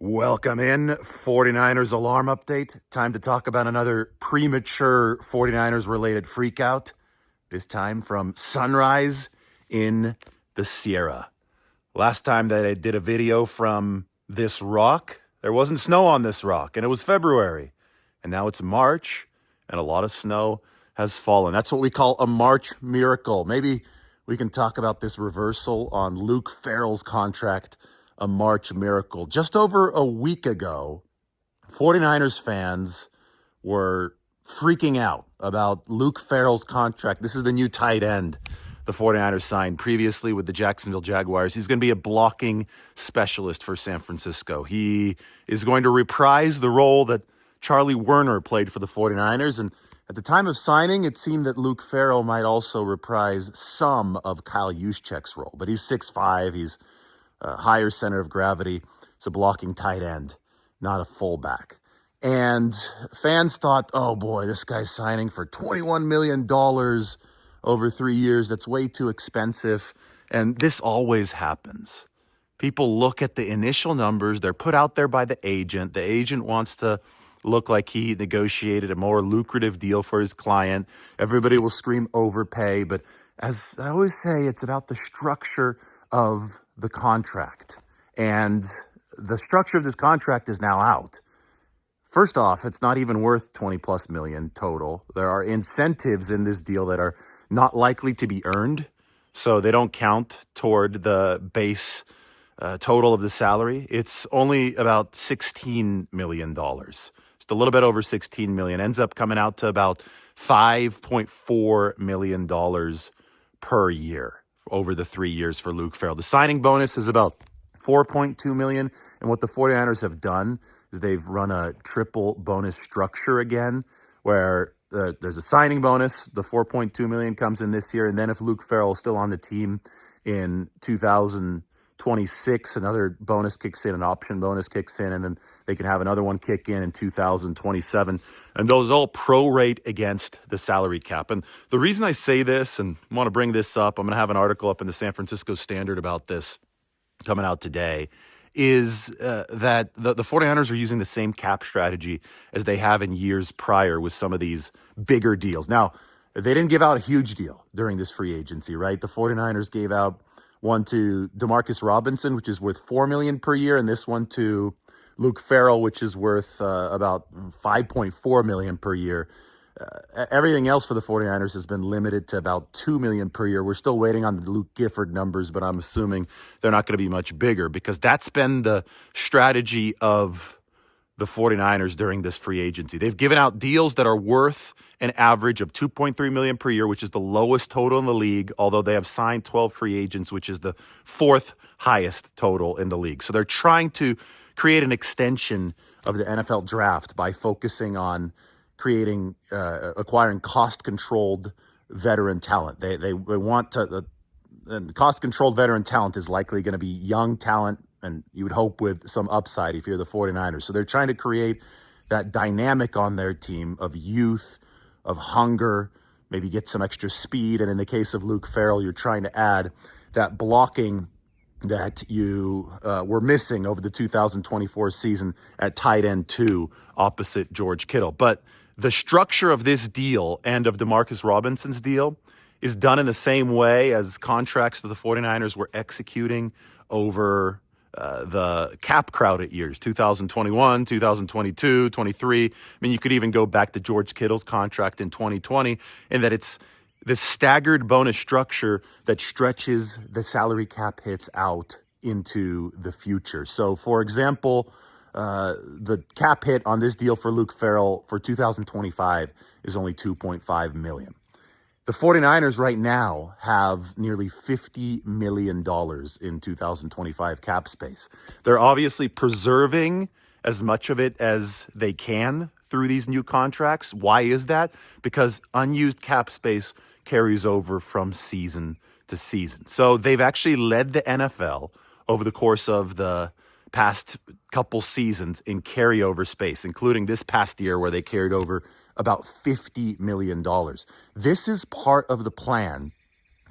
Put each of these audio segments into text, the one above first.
Welcome in, 49ers alarm update. Time to talk about another premature 49ers related freakout, this time from Sunrise in the Sierra. Last time that I did a video from this rock, there wasn't snow on this rock, and it was February. And now it's March, and a lot of snow has fallen. That's what we call a March miracle. Maybe we can talk about this reversal on Luke Farrell's contract, a March miracle. Just over a week ago, 49ers fans were freaking out about Luke Farrell's contract. This is the new tight end the 49ers signed previously with the Jacksonville Jaguars. He's going to be a blocking specialist for San Francisco. He is going to reprise the role that Charlie Werner played for the 49ers. And at the time of signing, it seemed that Luke Farrell might also reprise some of Kyle Juszczyk's role. But he's 6'5", he's a higher center of gravity. It's a blocking tight end, not a fullback. And fans thought, oh boy, this guy's signing for $21 million over 3 years. That's way too expensive. And this always happens. People look at the initial numbers. They're put out there by the agent. The agent wants to look like he negotiated a more lucrative deal for his client. Everybody will scream overpay. But as I always say, it's about the structure of the contract. And the structure of this contract is now out. First off, it's not even worth 20 plus million total. There are incentives in this deal that are not likely to be earned, so they don't count toward the base total of the salary. It's only about $16 million. Just a little bit over $16 million. Ends up coming out to about $5.4 million per year over the 3 years for Luke Farrell. The signing bonus is about $4.2 million. And what the 49ers have done is they've run a triple bonus structure again, where there's a signing bonus. The $4.2 million comes in this year. And then if Luke Farrell is still on the team in 2026, another bonus kicks in, an option bonus kicks in, and then they can have another one kick in 2027. And those all prorate against the salary cap. And the reason I say this and want to bring this up, I'm going to have an article up in the San Francisco Standard about this coming out today, is that the 49ers are using the same cap strategy as they have in years prior with some of these bigger deals. Now, they didn't give out a huge deal during this free agency, right? The 49ers gave out one to Demarcus Robinson, which is worth $4 million per year, and this one to Luke Farrell, which is worth about $5.4 million per year. Everything else for the 49ers has been limited to about $2 million per year. We're still waiting on the Luke Gifford numbers, but I'm assuming they're not going to be much bigger because that's been the strategy of the 49ers during this free agency. They've given out deals that are worth an average of $2.3 million per year, which is the lowest total in the league, although they have signed 12 free agents, which is the fourth highest total in the league. So they're trying to create an extension of the NFL draft by focusing on acquiring cost-controlled veteran talent. They want to, and cost-controlled veteran talent is likely going to be young talent, and you would hope with some upside if you're the 49ers. So they're trying to create that dynamic on their team of youth, of hunger, maybe get some extra speed. And in the case of Luke Farrell, you're trying to add that blocking that you were missing over the 2024 season at tight end 2 opposite George Kittle. But the structure of this deal and of Demarcus Robinson's deal is done in the same way as contracts that the 49ers were executing over the cap crowded years, 2021, 2022, 23. I mean, you could even go back to George Kittle's contract in 2020, and that it's this staggered bonus structure that stretches the salary cap hits out into the future. So, for example, the cap hit on this deal for Luke Farrell for 2025 is only $2.5 million. The 49ers right now have nearly $50 million in 2025 cap space. They're obviously preserving as much of it as they can through these new contracts. Why is that? Because unused cap space carries over from season to season. So they've actually led the NFL over the course of the past couple seasons in carryover space, including this past year where they carried over about $50 million. This is part of the plan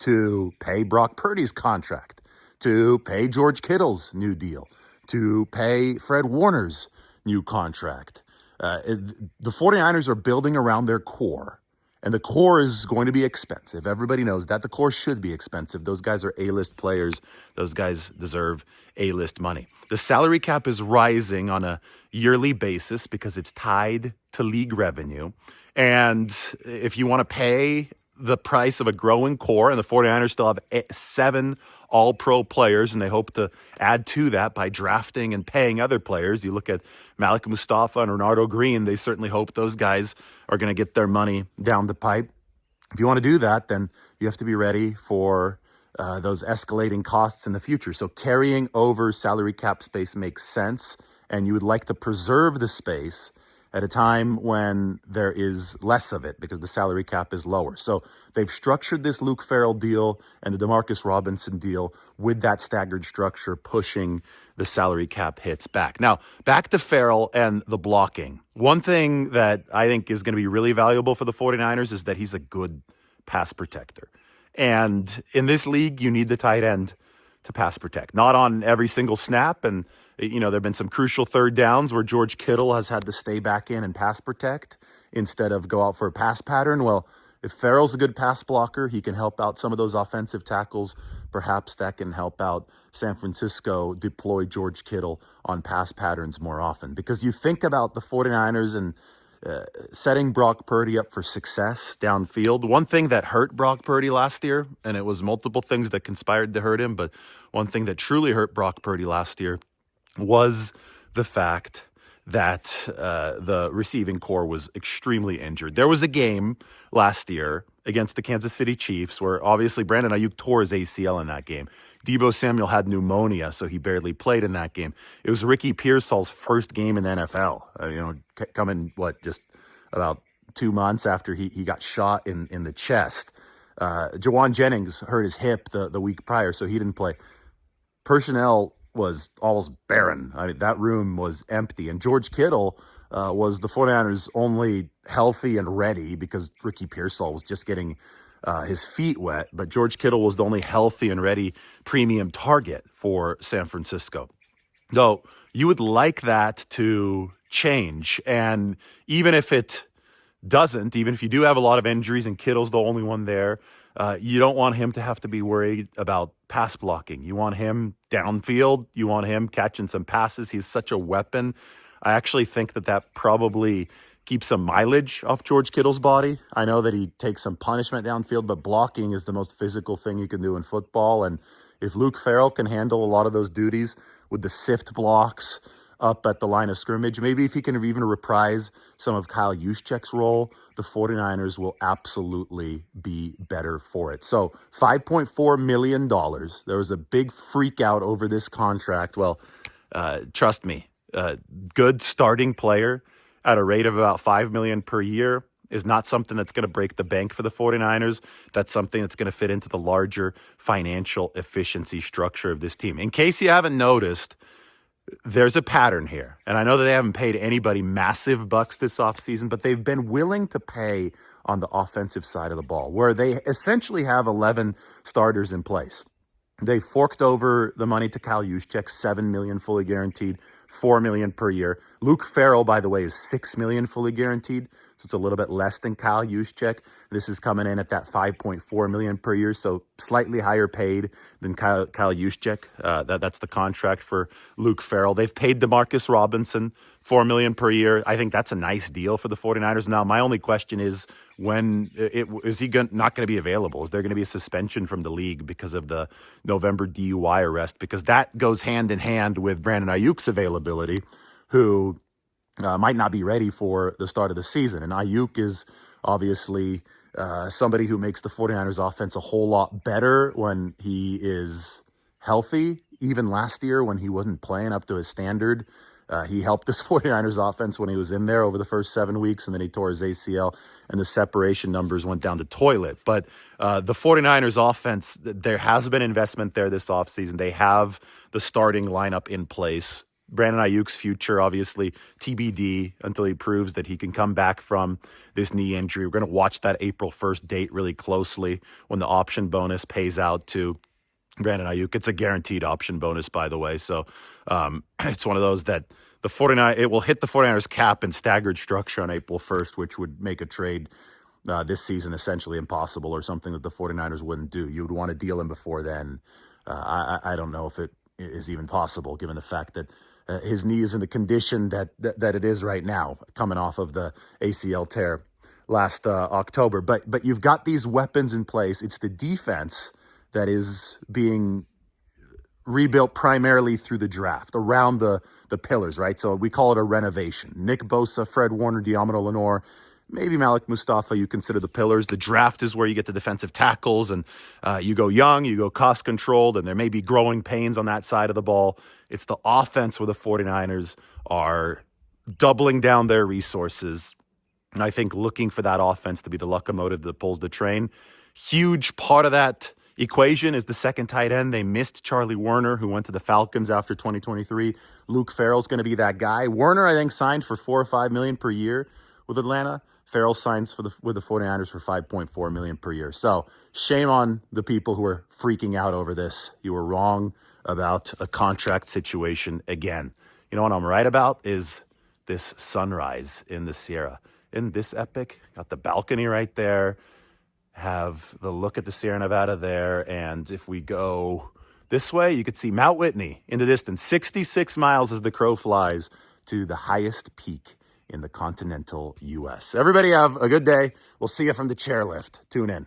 to pay Brock Purdy's contract, to pay George Kittle's new deal, to pay Fred Warner's new contract. The 49ers are building around their core, and the core is going to be expensive. Everybody knows that. The core should be expensive. Those guys are A-list players. Those guys deserve A-list money. The salary cap is rising on a yearly basis because it's tied to league revenue. And if you want to pay the price of a growing core, and the 49ers still have 7 all-pro players, and they hope to add to that by drafting and paying other players. You look at Malik Mustafa and Renardo Green, they certainly hope those guys are going to get their money down the pipe. If you want to do that, then you have to be ready for those escalating costs in the future. So carrying over salary cap space makes sense, and you would like to preserve the space at a time when there is less of it because the salary cap is lower. So they've structured this Luke Farrell deal and the Demarcus Robinson deal with that staggered structure pushing the salary cap hits back. Now, back to Farrell and the blocking. One thing that I think is going to be really valuable for the 49ers is that he's a good pass protector. And in this league, you need the tight end to pass protect. Not on every single snap, and there have been some crucial third downs where George Kittle has had to stay back in and pass protect instead of go out for a pass pattern. Well, if Farrell's a good pass blocker, he can help out some of those offensive tackles. Perhaps that can help out San Francisco deploy George Kittle on pass patterns more often. Because you think about the 49ers and setting Brock Purdy up for success downfield. One thing that hurt Brock Purdy last year, and it was multiple things that conspired to hurt him, but one thing that truly hurt Brock Purdy last year was the fact that the receiving core was extremely injured. There was a game last year against the Kansas City Chiefs where obviously Brandon Ayuk tore his ACL in that game. Deebo Samuel had pneumonia, so he barely played in that game. It was Ricky Pearsall's first game in the NFL, coming, just about 2 months after he got shot in the chest. Jawan Jennings hurt his hip the week prior, so he didn't play. Personnel was almost barren. I mean, that room was empty. And George Kittle was the 49ers' only healthy and ready because Ricky Pearsall was just getting his feet wet. But George Kittle was the only healthy and ready premium target for San Francisco. Though you would like that to change. And even if it doesn't, even if you do have a lot of injuries and Kittle's the only one there, you don't want him to have to be worried about pass blocking. You want him downfield. You want him catching some passes. He's such a weapon. I actually think that probably keeps some mileage off George Kittle's body. I know that he takes some punishment downfield, but blocking is the most physical thing you can do in football. And if Luke Farrell can handle a lot of those duties with the sift blocks up at the line of scrimmage, maybe if he can even reprise some of Kyle Juszczyk's role, the 49ers will absolutely be better for it. So $5.4 million. There was a big freak out over this contract. Well, trust me, good starting player at a rate of about $5 million per year is not something that's going to break the bank for the 49ers. That's something that's going to fit into the larger financial efficiency structure of this team. In case you haven't noticed, there's a pattern here. And I know that they haven't paid anybody massive bucks this offseason, but they've been willing to pay on the offensive side of the ball, where they essentially have 11 starters in place. They forked over the money to Kyle Juszczyk, $7 million fully guaranteed, $4 million per year. Luke Farrell, by the way, is $6 million fully guaranteed, so it's a little bit less than Kyle Juszczyk. This is coming in at that $5.4 million per year, so slightly higher paid than Kyle Juszczyk. That's the contract for Luke Farrell. They've paid Demarcus Robinson $4 million per year. I think that's a nice deal for the 49ers. Now, my only question is, is he not going to be available? Is there going to be a suspension from the league because of the November DUI arrest? Because that goes hand in hand with Brandon Ayuk's availability, who might not be ready for the start of the season. And Ayuk is obviously somebody who makes the 49ers offense a whole lot better when he is healthy. Even last year when he wasn't playing up to his standard, he helped this 49ers offense when he was in there over the first 7 weeks, and then he tore his ACL, and the separation numbers went down the toilet. But the 49ers offense, there has been investment there this offseason. They have the starting lineup in place. Brandon Ayuk's future, obviously, TBD until he proves that he can come back from this knee injury. We're going to watch that April 1st date really closely when the option bonus pays out to Brandon Ayuk. It's a guaranteed option bonus, by the way. So it's one of those that it will hit the 49ers cap in staggered structure on April 1st, which would make a trade this season essentially impossible, or something that the 49ers wouldn't do. You would want to deal him before then. I don't know if it is even possible, given the fact that his knee is in the condition that it is right now, coming off of the ACL tear last October. But you've got these weapons in place. It's the defense that is being rebuilt primarily through the draft, around the pillars, right? So we call it a renovation. Nick Bosa, Fred Warner, Diamond Lenore, maybe Malik Mustafa, you consider the pillars. The draft is where you get the defensive tackles, and you go young, you go cost-controlled, and there may be growing pains on that side of the ball. It's the offense where the 49ers are doubling down their resources, and I think looking for that offense to be the locomotive that pulls the train. Huge part of that equation is the second tight end. They missed Charlie Werner, who went to the Falcons after 2023. Luke Farrell's going to be that guy. Werner, I think, signed for $4 or $5 million per year with Atlanta. Farrell signs with the 49ers for $5.4 million per year. So shame on the people who are freaking out over this. You were wrong about a contract situation again. You know what I'm right about is this sunrise in the Sierra. In this epic, got the balcony right there. Have the look at the Sierra Nevada there. And if we go this way, you could see Mount Whitney in the distance, 66 miles as the crow flies to the highest peak in the continental U.S. Everybody have a good day. We'll see you from the chairlift. Tune in.